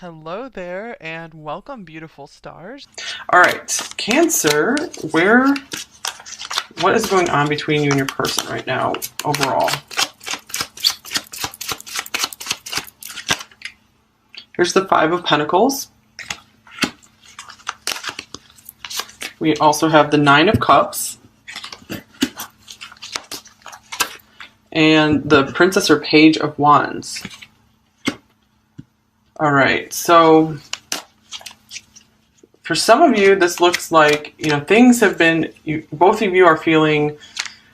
Hello there and welcome, beautiful stars. All right, Cancer, what is going on between you and your person right now overall? Here's the Five of Pentacles. We also have the Nine of Cups. And the Princess or Page of Wands. All right, so for some of you, this looks like, things have been, both of you are feeling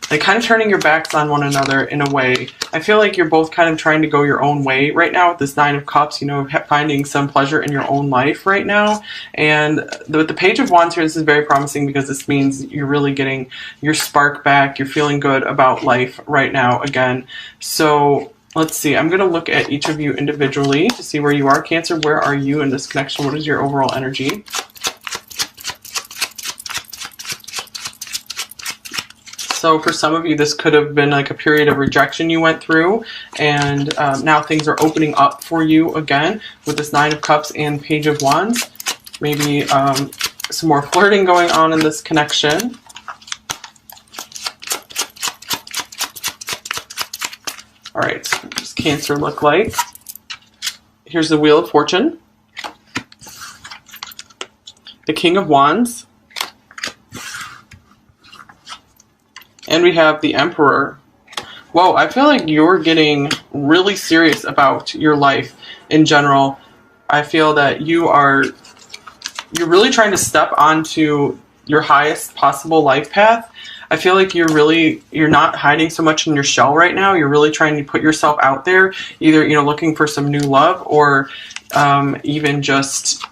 like kind of turning your backs on one another in a way. I feel like you're both kind of trying to go your own way right now with this Nine of Cups, finding some pleasure in your own life right now. And with the Page of Wands here, this is very promising because this means you're really getting your spark back. You're feeling good about life right now again. So let's see. I'm going to look at each of you individually to see where you are. Cancer, where are you in this connection? What is your overall energy? So for some of you, this could have been like a period of rejection you went through, and now things are opening up for you again with this Nine of Cups and Page of Wands. Maybe some more flirting going on in this connection. All right, so what does Cancer look like? Here's the Wheel of Fortune, the King of Wands, and we have the Emperor. Whoa, I feel like you're getting really serious about your life in general. I feel that you're really trying to step onto your highest possible life path. I feel like you're not hiding so much in your shell right now. You're really trying to put yourself out there, either, looking for some new love, or even just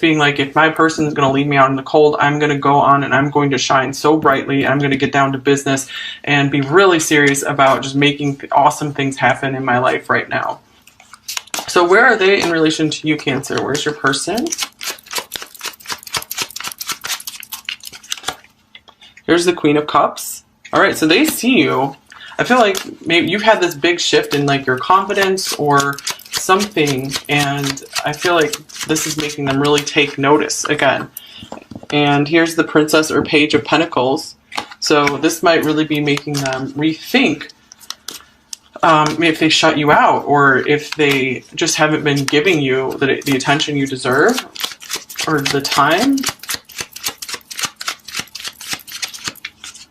being like, if my person is going to leave me out in the cold, I'm going to go on and I'm going to shine so brightly. I'm going to get down to business and be really serious about just making awesome things happen in my life right now. So where are they in relation to you, Cancer? Where's your person? Here's the Queen of Cups. All right, so they see you. I feel like maybe you've had this big shift in like your confidence or something, and I feel like this is making them really take notice again. And here's the Princess or Page of Pentacles. So this might really be making them rethink if they shut you out, or if they just haven't been giving you the attention you deserve or the time.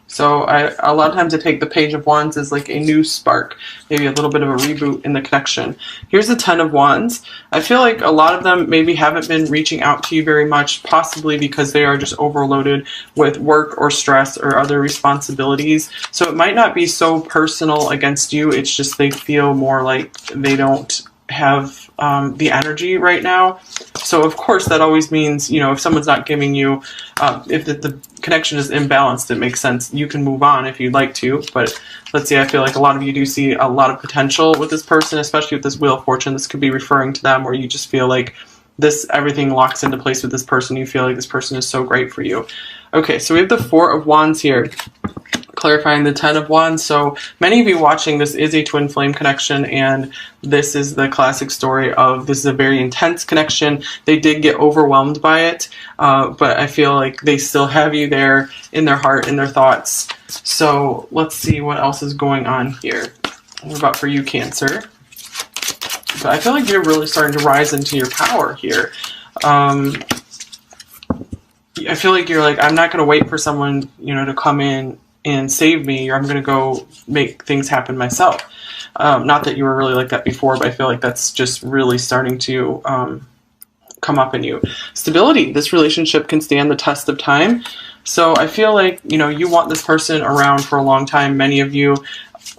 So a lot of times I take the Page of Wands as like a new spark, maybe a little bit of a reboot in the connection. Here's the Ten of Wands. I feel like a lot of them maybe haven't been reaching out to you very much, possibly because they are just overloaded with work or stress or other responsibilities. So it might not be so personal against you. It's just they feel more like they don't have the energy right now. So of course that always means, if someone's not giving you, if the connection is imbalanced, it makes sense. You can move on if you'd like to, but let's see, I feel like a lot of you do see a lot of potential with this person, especially with this Wheel of Fortune. This could be referring to them, where you just feel like everything locks into place with this person. You feel like this person is so great for you. Okay, so we have the Four of Wands here, clarifying the Ten of Wands. So many of you watching this is a twin flame connection, and this is the classic story of this is a very intense connection. They did get overwhelmed by it, but I feel like they still have you there in their heart, in their thoughts. So let's see what else is going on here. What about for you, Cancer? But I feel like you're really starting to rise into your power here. I feel like you're like, I'm not going to wait for someone, to come in and save me, or I'm going to go make things happen myself. Not that you were really like that before, but I feel like that's just really starting to come up in you. Stability. This relationship can stand the test of time. So I feel like, you want this person around for a long time, many of you,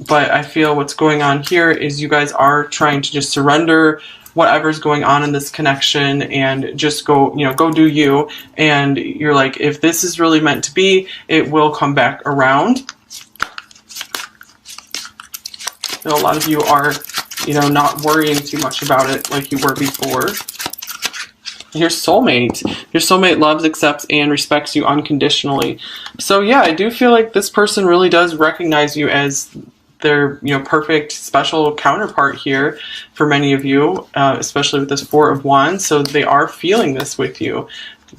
but I feel what's going on here is you guys are trying to just surrender whatever's going on in this connection and just go do you. And you're like, if this is really meant to be, it will come back around. So a lot of you are, not worrying too much about it like you were before. Your soulmate. Your soulmate loves, accepts, and respects you unconditionally. So yeah, I do feel like this person really does recognize you as their, you know, perfect special counterpart here for many of you, especially with this Four of Wands. So they are feeling this with you,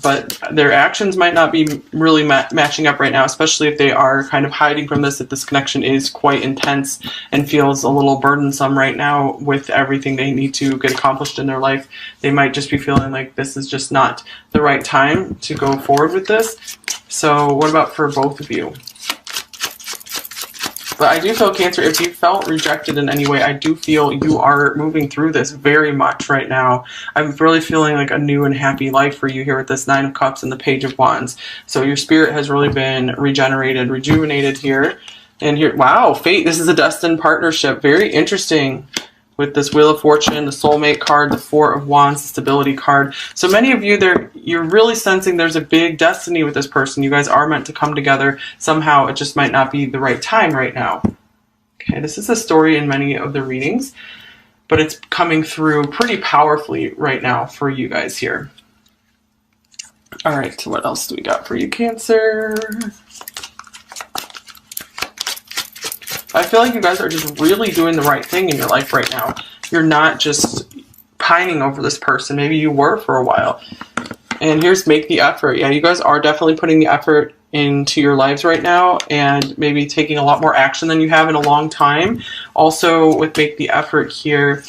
but their actions might not be really matching up right now, especially if they are kind of hiding from this, if this connection is quite intense and feels a little burdensome right now with everything they need to get accomplished in their life. They might just be feeling like this is just not the right time to go forward with this. So what about for both of you? But I do feel, Cancer, if you felt rejected in any way, I do feel you are moving through this very much right now. I'm really feeling like a new and happy life for you here with this Nine of Cups and the Page of Wands. So your spirit has really been regenerated, rejuvenated here. And here, wow, fate, this is a destined partnership. Very interesting. With this Wheel of Fortune, the soulmate card, the Four of Wands, the stability card. So many of you there, you're really sensing there's a big destiny with this person. You guys are meant to come together somehow. It just might not be the right time right now. Okay, this is a story in many of the readings, but it's coming through pretty powerfully right now for you guys here. All right, so what else do we got for you, Cancer? I feel like you guys are just really doing the right thing in your life right now. You're not just pining over this person. Maybe you were for a while. And here's make the effort. Yeah, you guys are definitely putting the effort into your lives right now and maybe taking a lot more action than you have in a long time. Also with make the effort here,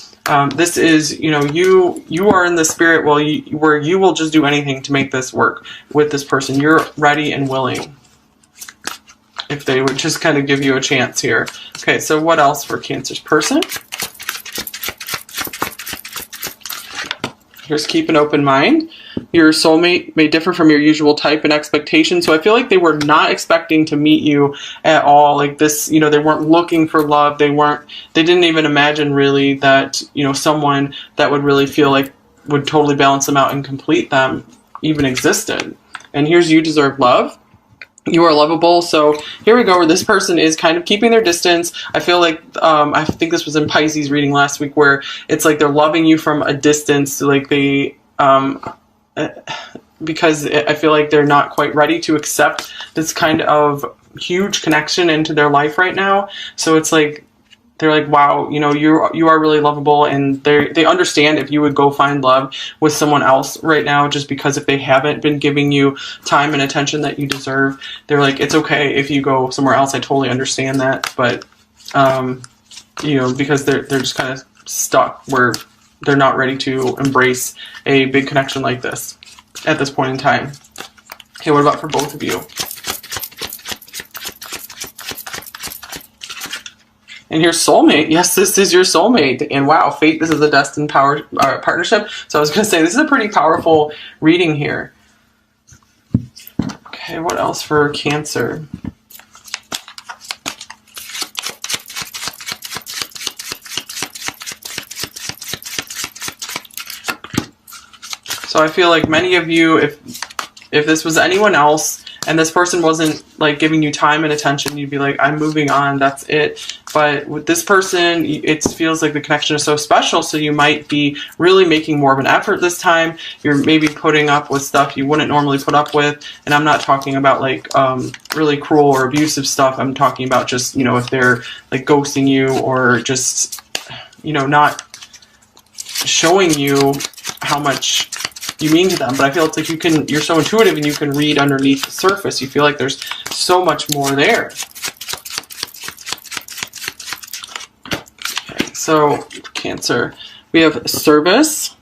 this is, you know, you are in the spirit where you will just do anything to make this work with this person. You're ready and willing. If they would just kind of give you a chance here. Okay, so what else for Cancer's person? Here's keep an open mind. Your soulmate may differ from your usual type and expectation. So I feel like they were not expecting to meet you at all. Like this, you know, they weren't looking for love. They didn't even imagine really that, you know, someone that would really feel like would totally balance them out and complete them even existed. And here's you deserve love. You are lovable. So here we go, where this person is kind of keeping their distance. I feel like, I think this was in Pisces reading last week, where it's like they're loving you from a distance. Like they, because I feel like they're not quite ready to accept this kind of huge connection into their life right now. So it's like, they're like, wow, you know, you are really lovable, and they understand if you would go find love with someone else right now, just because if they haven't been giving you time and attention that you deserve, they're like, it's okay if you go somewhere else. I totally understand that, but you know, because they're just kind of stuck where they're not ready to embrace a big connection like this at this point in time. Okay, what about for both of you? And your soulmate, yes, this is your soulmate. And wow, fate, this is a destined partnership. So I was going to say, this is a pretty powerful reading here. Okay, what else for Cancer? So I feel like many of you, if this was anyone else, and this person wasn't like giving you time and attention, you'd be like, I'm moving on, that's it. But with this person, it feels like the connection is so special, so you might be really making more of an effort this time. You're maybe putting up with stuff you wouldn't normally put up with. And I'm not talking about like really cruel or abusive stuff. I'm talking about just, you know, if they're like ghosting you or just, you know, not showing you how much you mean to them. But I feel it's like you're so intuitive and you can read underneath the surface. You feel like there's so much more there. Okay, so Cancer, we have service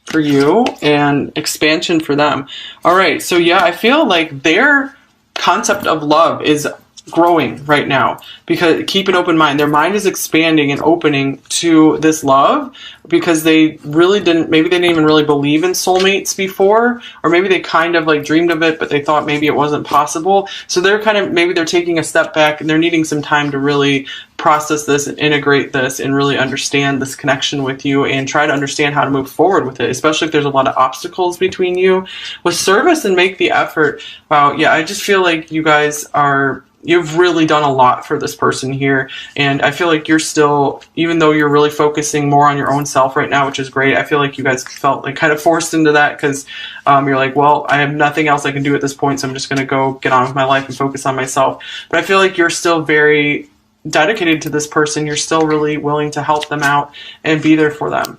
for you and expansion for them. All right, so yeah, I feel like their concept of love is growing right now, because keep an open mind. Their mind is expanding and opening to this love, because they really didn't, maybe they didn't even really believe in soulmates before, or maybe they kind of like dreamed of it, but they thought maybe it wasn't possible. So they're kind of, maybe they're taking a step back and they're needing some time to really process this and integrate this and really understand this connection with you and try to understand how to move forward with it, especially if there's a lot of obstacles between you. With service and make the effort, wow, yeah, I just feel like you guys are you've really done a lot for this person here. And I feel like you're still, even though you're really focusing more on your own self right now, which is great, I feel like you guys felt like kind of forced into that because you're like, well, I have nothing else I can do at this point, so I'm just going to go get on with my life and focus on myself. But I feel like you're still very dedicated to this person. You're still really willing to help them out and be there for them.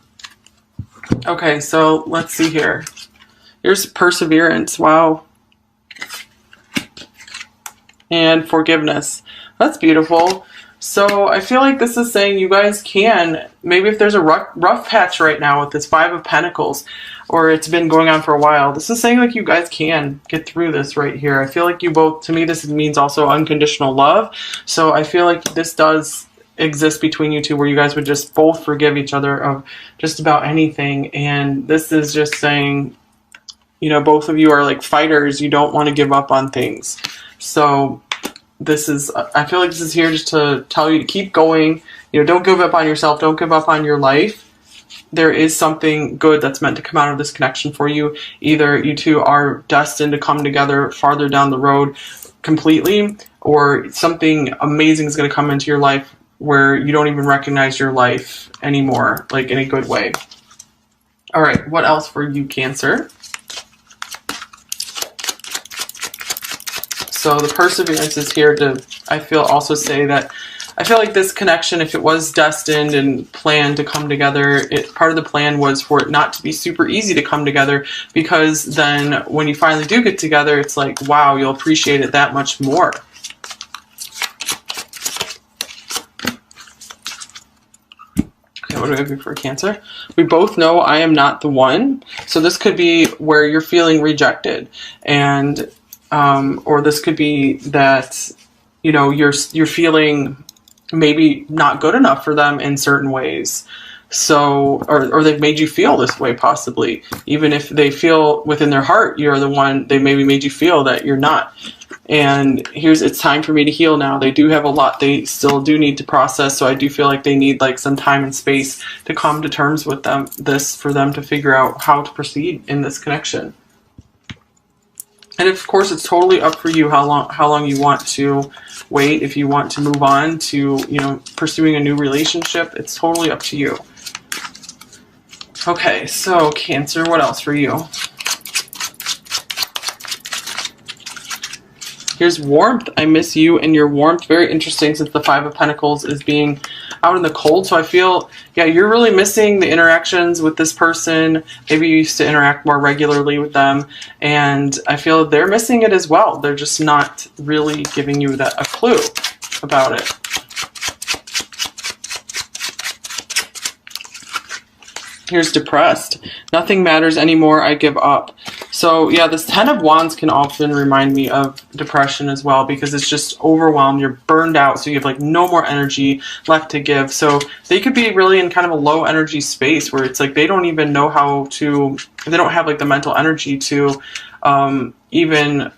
Okay, so let's see here. Here's perseverance. Wow. And forgiveness. That's beautiful. So I feel like this is saying you guys can, maybe if there's a rough patch right now with this Five of Pentacles, or it's been going on for a while, this is saying like you guys can get through this right here. I feel like you both, to me this means also unconditional love. So I feel like this does exist between you two where you guys would just both forgive each other of just about anything. And this is just saying, you know, both of you are like fighters. You don't want to give up on things. So this is, I feel like this is here just to tell you to keep going. You know, don't give up on yourself. Don't give up on your life. There is something good that's meant to come out of this connection for you. Either you two are destined to come together farther down the road completely, or something amazing is going to come into your life where you don't even recognize your life anymore, like in a good way. All right, what else for you, Cancer? So the perseverance is here to, I feel, also say that I feel like this connection, if it was destined and planned to come together, part of the plan was for it not to be super easy to come together, because then when you finally do get together, it's like, wow, you'll appreciate it that much more. Okay, what do we have here for Cancer? We both know I am not the one. So this could be where you're feeling rejected, and or this could be that, you know, you're feeling maybe not good enough for them in certain ways. So, or they've made you feel this way possibly, even if they feel within their heart you're the one, they maybe made you feel that you're not. And it's time for me to heal now. They do have a lot they still do need to process, so I do feel like they need like some time and space to come to terms with for them to figure out how to proceed in this connection. And of course, it's totally up for you how long you want to wait. If you want to move on to, you know, pursuing a new relationship, it's totally up to you. Okay, so Cancer, what else for you? Here's warmth. I miss you and your warmth. Very interesting, since the Five of Pentacles is being out in the cold. So I feel, yeah, you're really missing the interactions with this person. Maybe you used to interact more regularly with them. And I feel they're missing it as well. They're just not really giving you a clue about it. Here's depressed. Nothing matters anymore. I give up. So yeah, this Ten of Wands can often remind me of depression as well, because it's just overwhelmed. You're burned out, so you have like no more energy left to give. So they could be really in kind of a low energy space where it's like they don't even know how to, they don't have like the mental energy to even,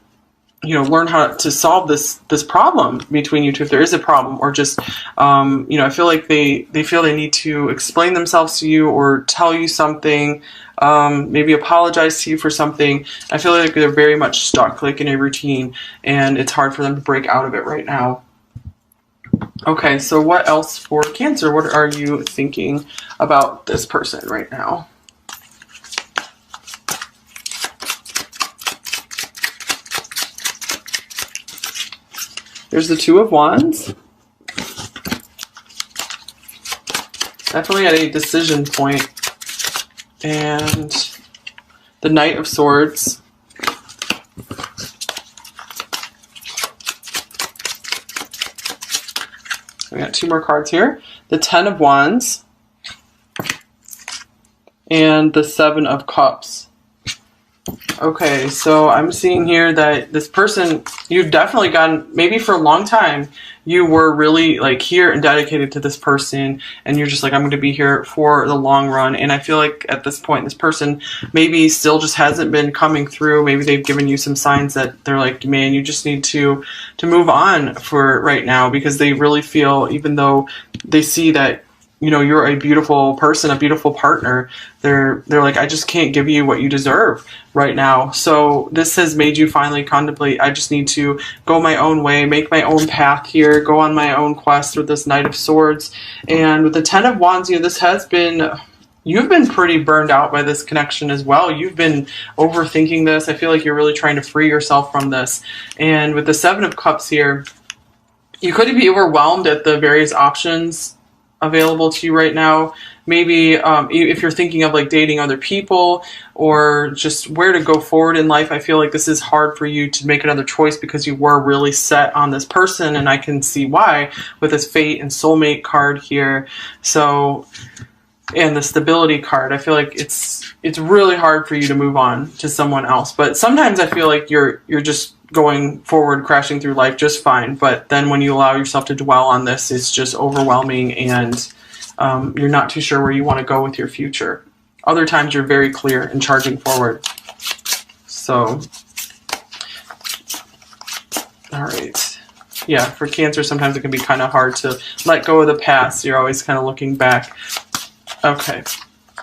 you know, learn how to solve this problem between you two, if there is a problem, or just, you know, I feel like they feel they need to explain themselves to you or tell you something, maybe apologize to you for something. I feel like they're very much stuck, like in a routine, and it's hard for them to break out of it right now. Okay, so what else for Cancer? What are you thinking about this person right now? There's the Two of Wands. Definitely at a decision point. And the Knight of Swords. We got two more cards here. The Ten of Wands. And the Seven of Cups. Okay, so I'm seeing here that this person, you've definitely gotten, maybe for a long time, you were really like here and dedicated to this person, and you're just like, I'm going to be here for the long run. And I feel like at this point, this person maybe still just hasn't been coming through. Maybe they've given you some signs that they're like, man, you just need to move on for right now, because they really feel, even though they see that you know, you're a beautiful person, a beautiful partner. They're like, I just can't give you what you deserve right now. So this has made you finally contemplate, I just need to go my own way, make my own path here, go on my own quest with this Knight of Swords. And with the Ten of Wands, you know, this has been, you've been pretty burned out by this connection as well. You've been overthinking this. I feel like you're really trying to free yourself from this. And with the Seven of Cups here, you could be overwhelmed at the various options available to you right now. Maybe if you're thinking of like dating other people or just where to go forward in life, I feel like this is hard for you to make another choice because you were really set on this person, and I can see why with this Fate and Soulmate card here. So, and the Stability card, I feel like it's really hard for you to move on to someone else. But sometimes I feel like you're just going forward, crashing through life just fine. But then when you allow yourself to dwell on this, it's just overwhelming, and you're not too sure where you want to go with your future. Other times you're very clear and charging forward. So, all right. Yeah, for Cancer, sometimes it can be kind of hard to let go of the past. You're always kind of looking back. Okay,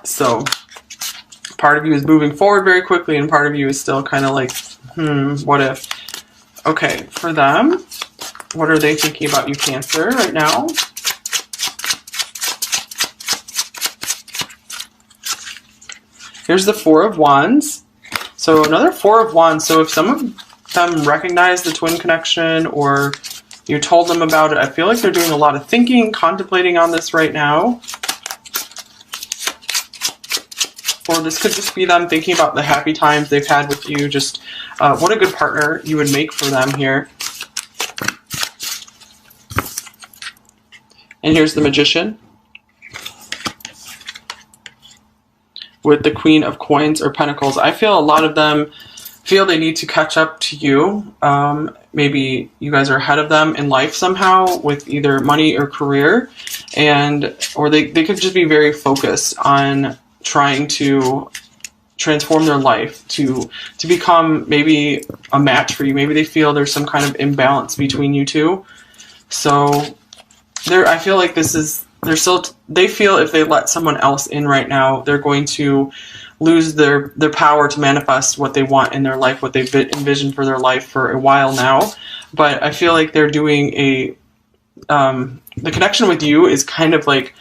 so part of you is moving forward very quickly, and part of you is still kind of like, what if? Okay, for them, what are they thinking about you, Cancer, right now? Here's the Four of Wands. So another Four of Wands. So if some of them recognize the twin connection or you told them about it, I feel like they're doing a lot of thinking, contemplating on this right now. Or this could just be them thinking about the happy times they've had with you. Just what a good partner you would make for them here. And here's the Magician with the Queen of Coins or Pentacles. I feel a lot of them feel they need to catch up to you. Maybe you guys are ahead of them in life somehow with either money or career. Or they could just be very focused on trying to transform their life to become maybe a match for you. Maybe they feel there's some kind of imbalance between you two. So I feel like they feel if they let someone else in right now, they're going to lose their power to manifest what they want in their life, what they've envisioned for their life for a while now. But I feel like they're doing the connection with you is kind of like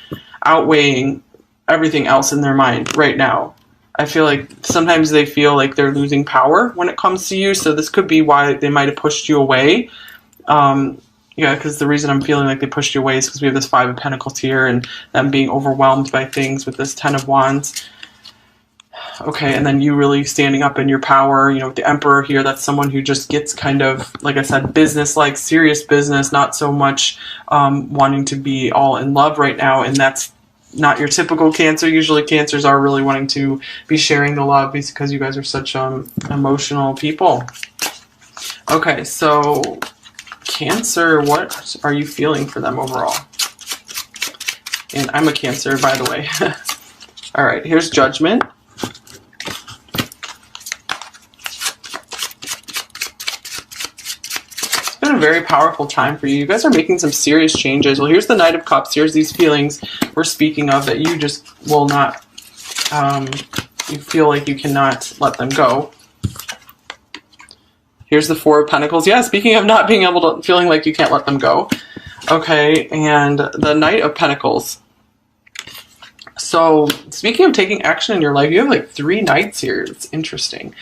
outweighing everything else in their mind right now. I feel like sometimes they feel like they're losing power when it comes to you. So this could be why they might have pushed you away. Yeah, because the reason I'm feeling like they pushed you away is because we have this Five of Pentacles here and them being overwhelmed by things with this Ten of Wands. Okay, and then you really standing up in your power, you know, with the Emperor here, that's someone who just gets kind of, like I said, business-like, serious business, not so much wanting to be all in love right now, and that's not your typical Cancer. Usually Cancers are really wanting to be sharing the love because you guys are such emotional people. Okay, so Cancer, what are you feeling for them overall? And I'm a Cancer, by the way. All right, here's Judgment. It's been a very powerful time for you. You guys are making some serious changes. Well, here's the Knight of Cups. Here's these feelings we're speaking of that you just will not, you feel like you cannot let them go. Here's the Four of Pentacles. Yeah, speaking of not being able to, feeling like you can't let them go. Okay, and the Knight of Pentacles. So, speaking of taking action in your life, you have like 3 knights here. It's interesting.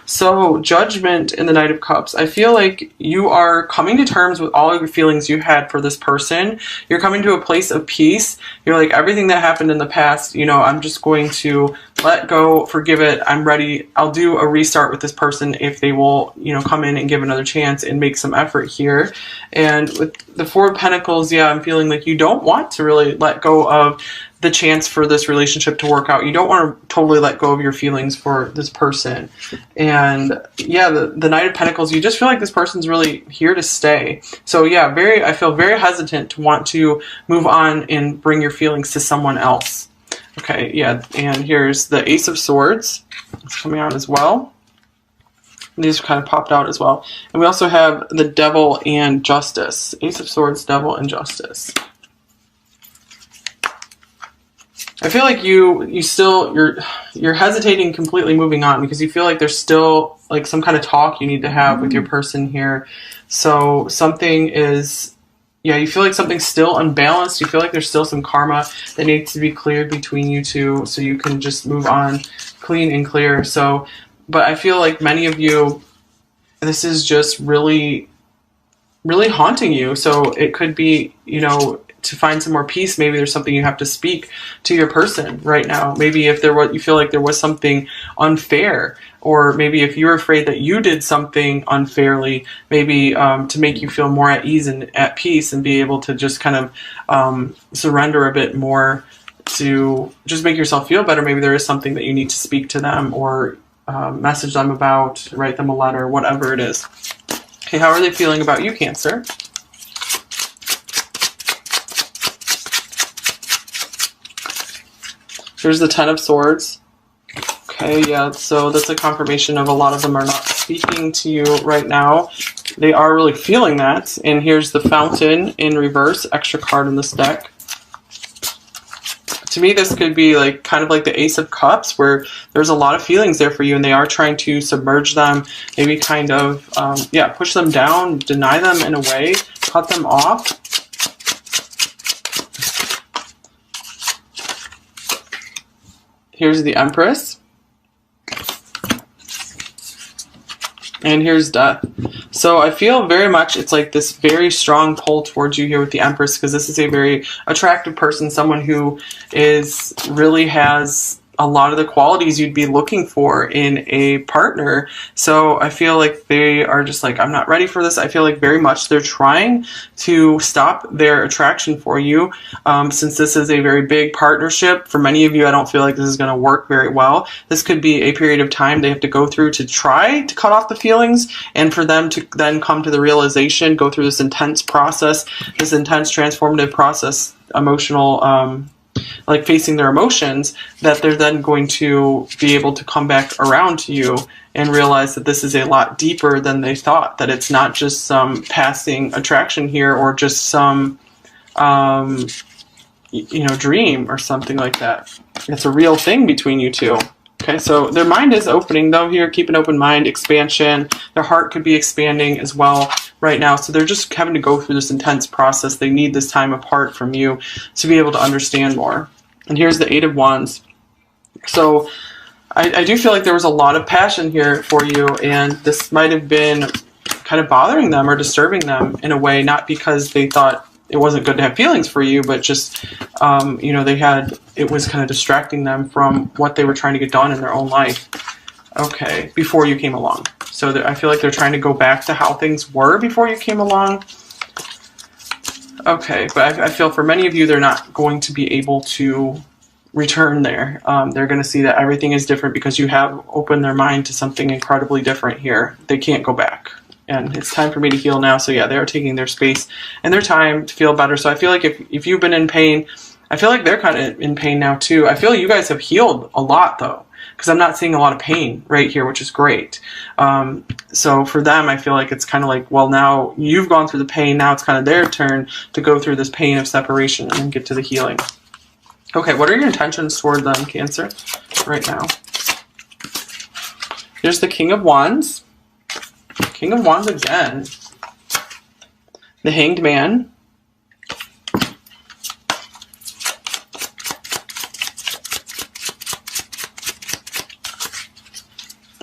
So, Judgment in the Knight of Cups. I feel like you are coming to terms with all of your feelings you had for this person. You're coming to a place of peace. You're like, everything that happened in the past, you know, I'm just going to let go, forgive it. I'm ready. I'll do a restart with this person if they will, you know, come in and give another chance and make some effort here. And with the Four of Pentacles, yeah, I'm feeling like you don't want to really let go of the chance for this relationship to work out. You don't want to totally let go of your feelings for this person. And yeah, the Knight of Pentacles, you just feel like this person's really here to stay. So yeah, I feel very hesitant to want to move on and bring your feelings to someone else. Okay, yeah, and here's the Ace of Swords. It's coming out as well. These kind of popped out as well. And we also have the Devil and Justice. Ace of Swords, Devil, and Justice. I feel like you're hesitating completely moving on because you feel like there's still like some kind of talk you need to have with your person here. So something is, yeah, you feel like something's still unbalanced. You feel like there's still some karma that needs to be cleared between you two so you can just move on clean and clear. So, but I feel like many of you, this is just really, really haunting you. So it could be, you know, to find some more peace, maybe there's something you have to speak to your person right now. Maybe if you feel like there was something unfair, or maybe if you're afraid that you did something unfairly, maybe to make you feel more at ease and at peace and be able to just kind of surrender a bit more to just make yourself feel better. Maybe there is something that you need to speak to them or message them about, write them a letter, whatever it is. Okay, how are they feeling about you, Cancer? Here's the Ten of Swords. Okay, yeah, so that's a confirmation of a lot of them are not speaking to you right now. They are really feeling that. And here's the Fountain in reverse, extra card in this deck. To me, this could be like kind of like the Ace of Cups, where there's a lot of feelings there for you and they are trying to submerge them, maybe kind of, push them down, deny them in a way, cut them off. Here's the Empress. And here's Death. So I feel very much it's like this very strong pull towards you here with the Empress, because this is a very attractive person, someone who really has a lot of the qualities you'd be looking for in a partner. So I feel like they are just like, I'm not ready for this. I feel like very much they're trying to stop their attraction for you. Since this is a very big partnership, for many of you, I don't feel like this is going to work very well. This could be a period of time they have to go through to try to cut off the feelings, and for them to then come to the realization, go through this intense process, this intense transformative process, emotional, like facing their emotions, that they're then going to be able to come back around to you and realize that this is a lot deeper than they thought, that it's not just some passing attraction here or just some, dream or something like that. It's a real thing between you two. Okay, so their mind is opening though here. Keep an open mind, expansion. Their heart could be expanding as well right now. So they're just having to go through this intense process. They need this time apart from you to be able to understand more. And here's the Eight of Wands. So I do feel like there was a lot of passion here for you, and this might have been kind of bothering them or disturbing them in a way, not because they thought it wasn't good to have feelings for you, but just, it was kind of distracting them from what they were trying to get done in their own life. Okay, before you came along. So I feel like they're trying to go back to how things were before you came along. Okay, but I feel for many of you, they're not going to be able to return there. They're going to see that everything is different because you have opened their mind to something incredibly different here. They can't go back. And it's time for me to heal now. So yeah, they're taking their space and their time to feel better. So I feel like if you've been in pain, I feel like they're kind of in pain now too. I feel you guys have healed a lot though, because I'm not seeing a lot of pain right here, which is great. So for them, I feel like it's kind of like, well, now you've gone through the pain. Now it's kind of their turn to go through this pain of separation and then get to the healing. Okay, what are your intentions toward them, Cancer, right now? Here's the King of Wands. King of Wands again. The Hanged Man.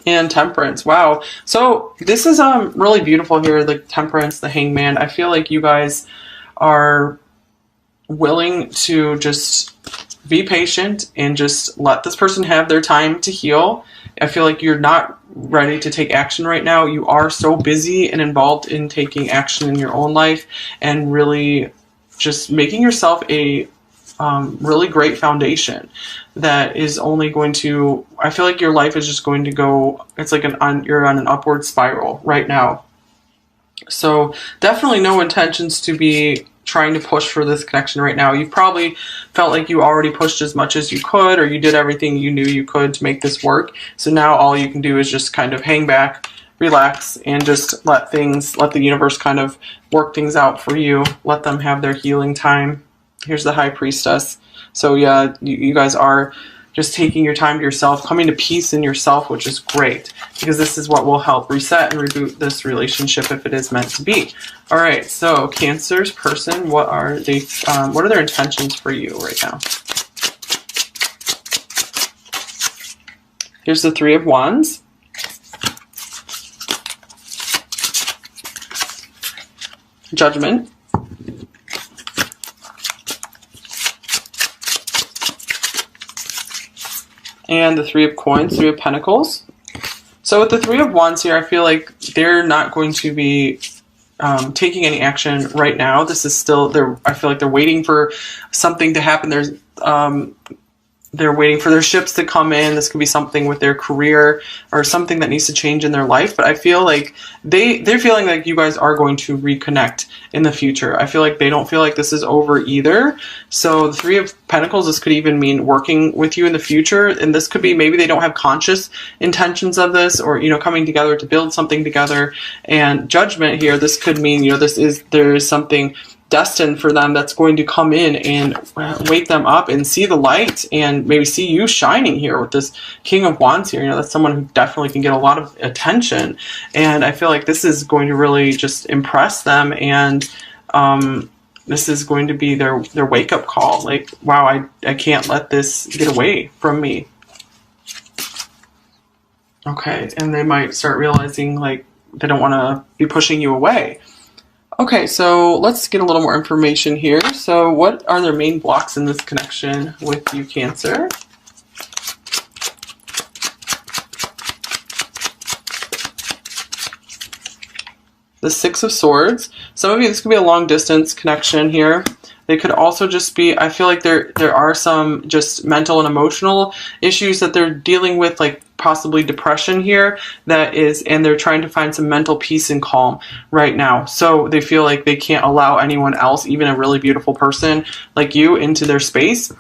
And Temperance. Wow. So this is really beautiful here, the Temperance, the Hanged Man. I feel like you guys are willing to just be patient and just let this person have their time to heal. I feel like you're not ready to take action right now. You are so busy and involved in taking action in your own life and really just making yourself a really great foundation that is only going to, I feel like your life is just going to go, it's like you're on an upward spiral right now. So definitely no intentions to be trying to push for this connection right now. You've probably felt like you already pushed as much as you could, or you did everything you knew you could to make this work. So now all you can do is just kind of hang back, relax, and just let the universe kind of work things out for you. Let them have their healing time. Here's the High Priestess. So yeah, you guys are just taking your time to yourself, coming to peace in yourself, which is great, because this is what will help reset and reboot this relationship if it is meant to be. All right, so Cancer's person, what are their intentions for you right now? Here's the Three of Wands. Judgment. And the Three of Coins, Three of Pentacles. So with the Three of Wands here, I feel like they're not going to be taking any action right now. This is still, I feel like they're waiting for something to happen. They're waiting for their ships to come in. This could be something with their career or something that needs to change in their life. But I feel like they're feeling like you guys are going to reconnect in the future. I feel like they don't feel like this is over either. So the Three of Pentacles, this could even mean working with you in the future. And this could be, maybe they don't have conscious intentions of this, or, coming together to build something together. And Judgment here, this could mean, there is something destined for them that's going to come in and wake them up and see the light, and maybe see you shining here with this King of Wands here. That's someone who definitely can get a lot of attention, and I feel like this is going to really just impress them, and this is going to be their wake-up call. Like, wow, I can't let this get away from me. Okay, and they might start realizing like they don't want to be pushing you away. Okay, so let's get a little more information here. So what are their main blocks in this connection with you, Cancer? The Six of Swords. Some of you, this could be a long distance connection here. They could also just be, I feel like there are some just mental and emotional issues that they're dealing with, like possibly depression here, and they're trying to find some mental peace and calm right now. So they feel like they can't allow anyone else, even a really beautiful person like you, into their space,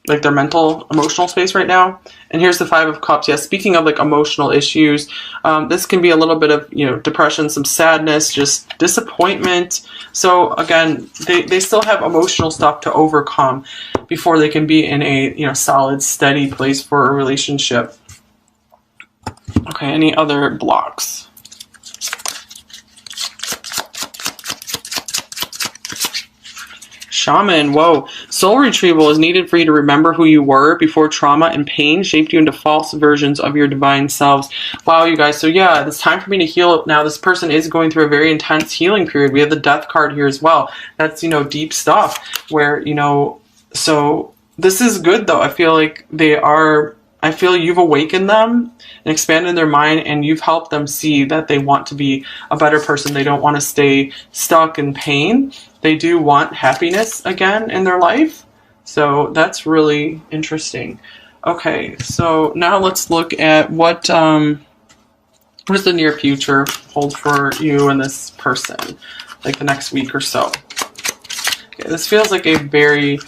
like their mental, emotional space right now. And here's the Five of Cups. Yeah, speaking of like emotional issues, this can be a little bit of, depression, some sadness, just disappointment. So again, they still have emotional stuff to overcome before they can be in a, solid, steady place for a relationship. Okay, any other blocks? Shaman, whoa. Soul retrieval is needed for you to remember who you were before trauma and pain shaped you into false versions of your divine selves. Wow, you guys. So yeah, it's time for me to heal now. This person is going through a very intense healing period. We have the Death card here as well. That's, deep stuff where, so this is good though. I feel like I feel you've awakened them and expanded their mind, and you've helped them see that they want to be a better person. They don't want to stay stuck in pain. They do want happiness again in their life. So that's really interesting. Okay, so now let's look at what does the near future hold for you and this person, like the next week or so. Okay, this feels like a very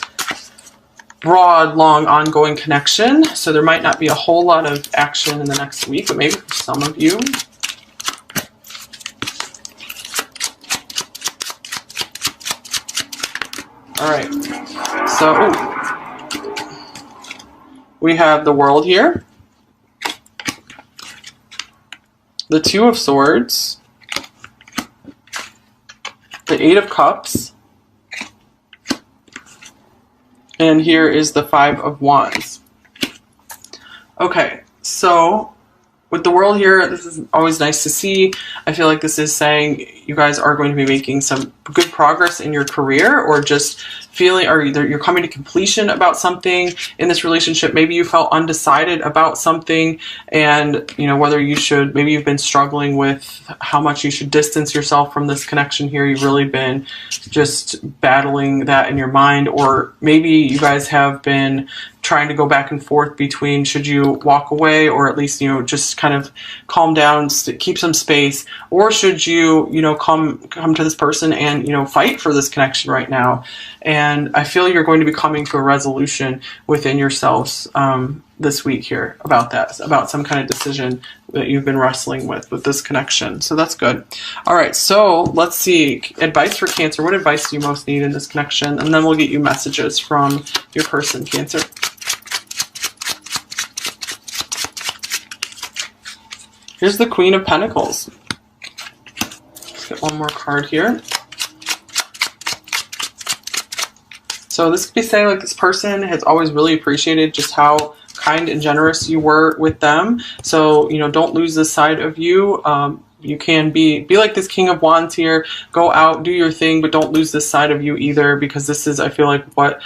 broad, long, ongoing connection. So there might not be a whole lot of action in the next week, but maybe for some of you. All right. So we have the World here. The Two of Swords. The Eight of Cups. And here is the Five of Wands. Okay, so with the World here, this is always nice to see. I feel like this is saying you guys are going to be making some good progress in your career, or just feeling, or either you're coming to completion about something in this relationship. Maybe you felt undecided about something, and whether you should, maybe you've been struggling with how much you should distance yourself from this connection here. You've really been just battling that in your mind, or maybe you guys have been trying to go back and forth between should you walk away, or at least just kind of calm down, keep some space, or should you come to this person and fight for this connection right now. And I feel you're going to be coming to a resolution within yourselves this week here about that, about some kind of decision that you've been wrestling with this connection. So that's good. All right, so let's see. Advice for Cancer. What advice do you most need in this connection? And then we'll get you messages from your person, Cancer. Here's the Queen of Pentacles. Let's get one more card here. So this could be saying like this person has always really appreciated just how kind and generous you were with them. So, you know, don't lose this side of you. You can be like this King of Wands here. Go out, do your thing, but don't lose this side of you either, because this is, I feel like, what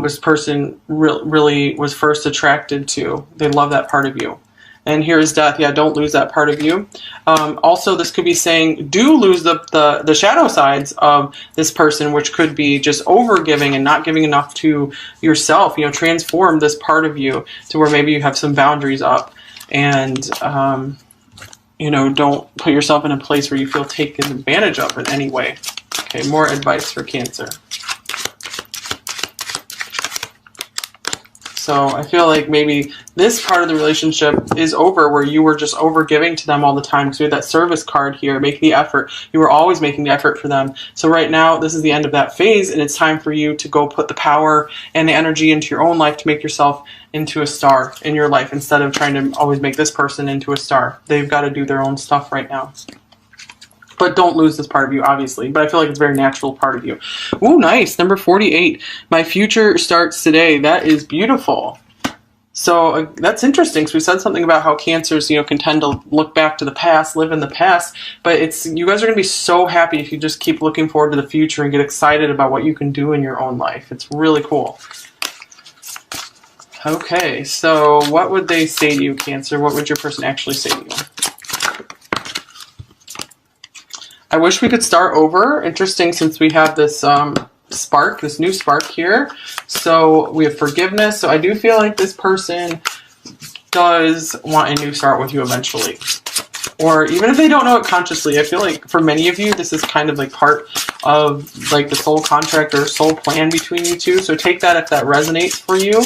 this person really was first attracted to. They love that part of you. And here is Death. Yeah, don't lose that part of you. Also, this could be saying, do lose the shadow sides of this person, which could be just over-giving and not giving enough to yourself. You know, transform this part of you to where maybe you have some boundaries up. And, you know, don't put yourself in a place where you feel taken advantage of in any way. Okay, more advice for Cancer. So I feel like maybe this part of the relationship is over, where you were just over giving to them all the time. Because we have that service card here, make the effort. You were always making the effort for them. So right now, this is the end of that phase, and it's time for you to go put the power and the energy into your own life to make yourself into a star in your life, instead of trying to always make this person into a star. They've got to do their own stuff right now. But don't lose this part of you, obviously. But I feel like it's a very natural part of you. Ooh, nice. Number 48. My future starts today. That is beautiful. So that's interesting. So we said something about how Cancers, you know, can tend to look back to the past, live in the past. But it's, you guys are going to be so happy if you just keep looking forward to the future and get excited about what you can do in your own life. It's really cool. Okay, so what would they say to you, Cancer? What would your person actually say to you? I wish we could start over. Interesting, since we have this spark, this new spark here. So we have forgiveness. So I do feel like this person does want a new start with you eventually. Or even if they don't know it consciously, I feel like for many of you, this is kind of like part of like the soul contract or soul plan between you two. So take that if that resonates for you,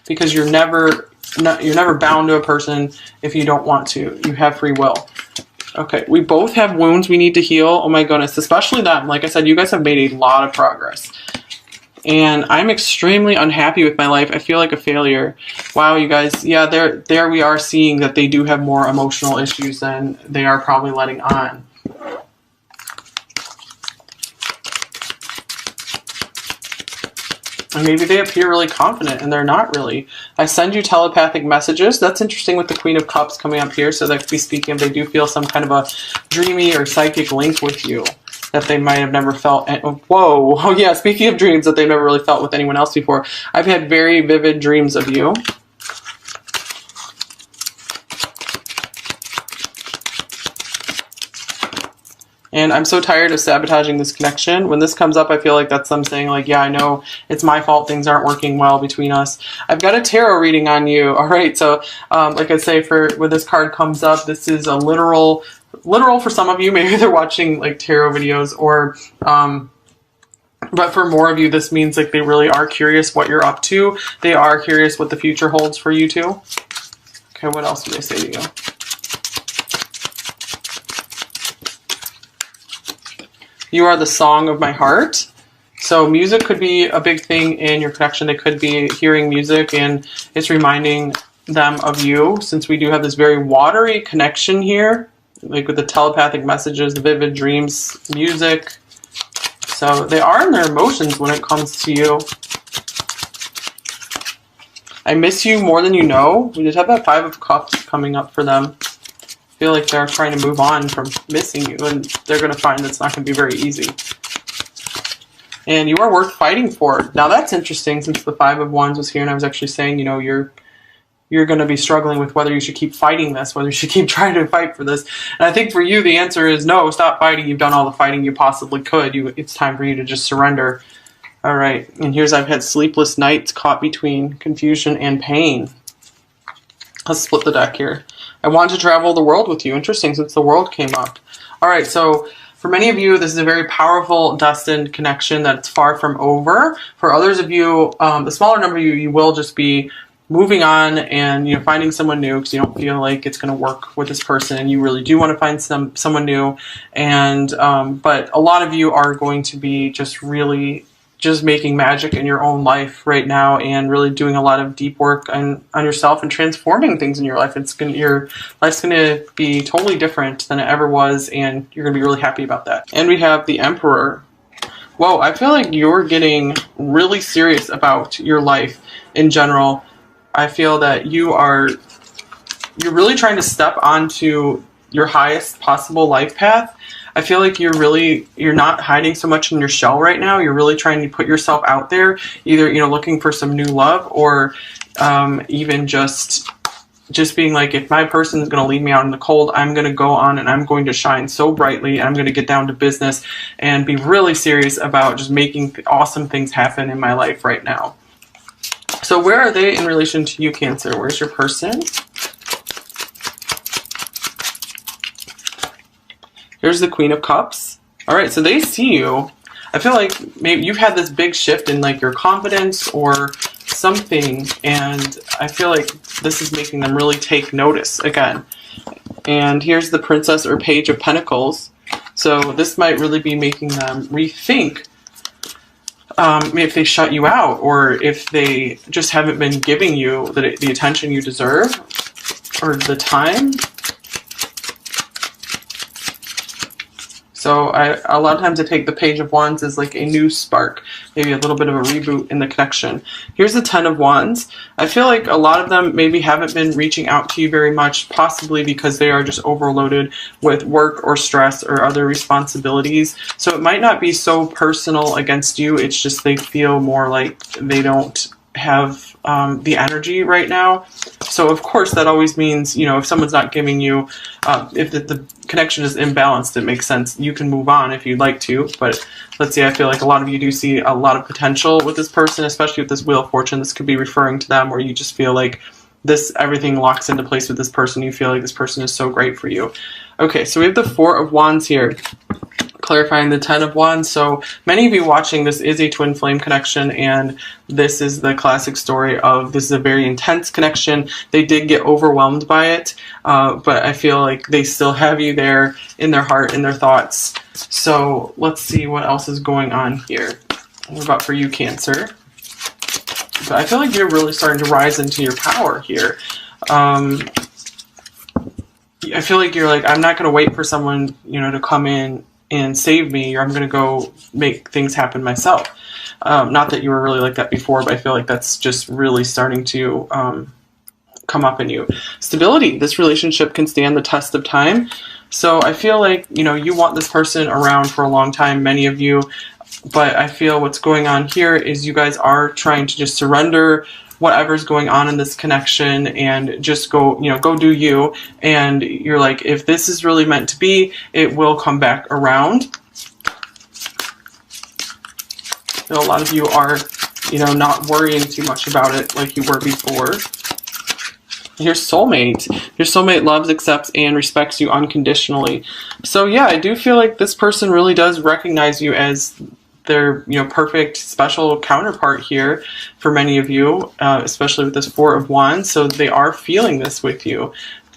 because you're never bound to a person if you don't want to. You have free will. Okay, we both have wounds we need to heal. Oh my goodness, especially them. Like I said, you guys have made a lot of progress. And I'm extremely unhappy with my life. I feel like a failure. Wow, you guys. Yeah, there we are seeing that they do have more emotional issues than they are probably letting on. And maybe they appear really confident, and they're not really. I send you telepathic messages. That's interesting with the Queen of Cups coming up here. So that could be speaking of they do feel some kind of a dreamy or psychic link with you that they might have never felt. Whoa. Oh, yeah. Speaking of dreams that they've never really felt with anyone else before. I've had very vivid dreams of you. And I'm so tired of sabotaging this connection. When this comes up, I feel like that's them saying, like, yeah, I know it's my fault. Things aren't working well between us. I've got a tarot reading on you. All right. So like I say, when this card comes up, this is a literal for some of you. Maybe they're watching like tarot videos, or but for more of you, this means like they really are curious what you're up to. They are curious what the future holds for you too. Okay. What else do they say to you? You are the song of my heart. So music could be a big thing in your connection. They could be hearing music and it's reminding them of you, since we do have this very watery connection here, like with the telepathic messages, the vivid dreams, music. So they are in their emotions when it comes to you. I miss you more than you know. We did have that 5 of Cups coming up for them. Feel like they're trying to move on from missing you, and they're going to find that's not going to be very easy. And you are worth fighting for. Now that's interesting, since the 5 of Wands was here, and I was actually saying, you know, you're going to be struggling with whether you should keep fighting this, whether you should keep trying to fight for this. And I think for you, the answer is no, stop fighting. You've done all the fighting you possibly could. It's time for you to just surrender. All right, and here's I've had sleepless nights caught between confusion and pain. Let's split the deck here. I want to travel the world with you. Interesting, since the world came up. All right, so for many of you, this is a very powerful destined connection that's far from over. For others of you, the smaller number of you, you will just be moving on and, you know, finding someone new because you don't feel like it's going to work with this person and you really do want to find someone new. And but a lot of you are going to be just really just making magic in your own life right now and really doing a lot of deep work on yourself and transforming things in your life. Your life's gonna be totally different than it ever was, and you're gonna be really happy about that. And we have the Emperor. Whoa, I feel like you're getting really serious about your life in general. I feel that you're really trying to step onto your highest possible life path. I feel like you're not hiding so much in your shell right now. You're really trying to put yourself out there, either, you know, looking for some new love or even just being like, if my person is going to leave me out in the cold, I'm going to go on and I'm going to shine so brightly and I'm going to get down to business and be really serious about just making awesome things happen in my life right now. So where are they in relation to you, Cancer? Where's your person? Here's the Queen of Cups. All right, so they see you. I feel like maybe you've had this big shift in like your confidence or something, and I feel like this is making them really take notice again. And here's the Princess or Page of Pentacles. So this might really be making them rethink if they shut you out or if they just haven't been giving you the attention you deserve or the time. So a lot of times I take the Page of Wands as like a new spark, maybe a little bit of a reboot in the connection. Here's the Ten of Wands. I feel like a lot of them maybe haven't been reaching out to you very much, possibly because they are just overloaded with work or stress or other responsibilities. So it might not be so personal against you. It's just they feel more like they don't have the energy right now. So of course that always means, you know, if someone's not giving you, if the connection is imbalanced, it makes sense. You can move on if you'd like to, but let's see, I feel like a lot of you do see a lot of potential with this person, especially with this Wheel of Fortune. This could be referring to them, or you just feel like everything locks into place with this person. You feel like this person is so great for you. Okay, so we have the Four of Wands here, clarifying the Ten of Wands. So many of you watching this is a twin flame connection, and this is the classic story of this is a very intense connection. They did get overwhelmed by it, but I feel like they still have you there in their heart, in their thoughts. So let's see what else is going on here. What about for you, Cancer? But I feel like you're really starting to rise into your power here. I feel like you're like, I'm not going to wait for someone, you know, to come in and save me, or I'm going to go make things happen myself. Not that you were really like that before, but I feel like that's just really starting to come up in you. Stability. This relationship can stand the test of time. So I feel like, you know, you want this person around for a long time, many of you, but I feel what's going on here is you guys are trying to just surrender whatever's going on in this connection and just go, you know, go do you. And you're like, if this is really meant to be, it will come back around. So a lot of you are, you know, not worrying too much about it like you were before. Your soulmate. Your soulmate loves, accepts, and respects you unconditionally. So yeah, I do feel like this person really does recognize you as their, you know, perfect special counterpart here for many of you, especially with this Four of Wands. So they are feeling this with you,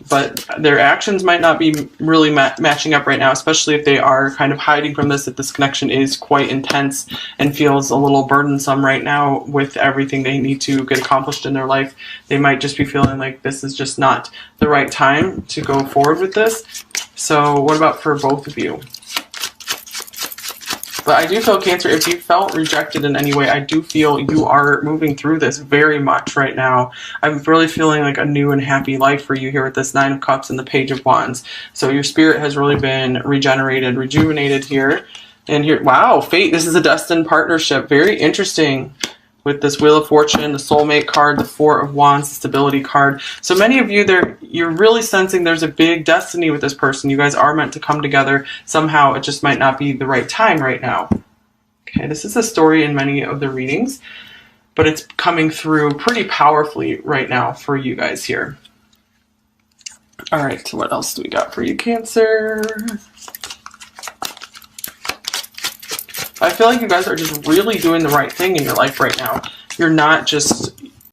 but their actions might not be really matching up right now, especially if they are kind of hiding from this, if this connection is quite intense and feels a little burdensome right now with everything they need to get accomplished in their life. They might just be feeling like this is just not the right time to go forward with this. So what about for both of you? But I do feel, Cancer, if you felt rejected in any way, I do feel you are moving through this very much right now. I'm really feeling like a new and happy life for you here with this Nine of Cups and the Page of Wands. So your spirit has really been regenerated, rejuvenated here. And here, wow, fate, this is a destined partnership. Very interesting. With this Wheel of Fortune, the soulmate card, the Four of Wands, the stability card. So many of you there, you're really sensing there's a big destiny with this person. You guys are meant to come together. Somehow it just might not be the right time right now. Okay, this is a story in many of the readings, but it's coming through pretty powerfully right now for you guys here. All right, so what else do we got for you, Cancer? I feel like you guys are just really doing the right thing in your life right now. You're not just,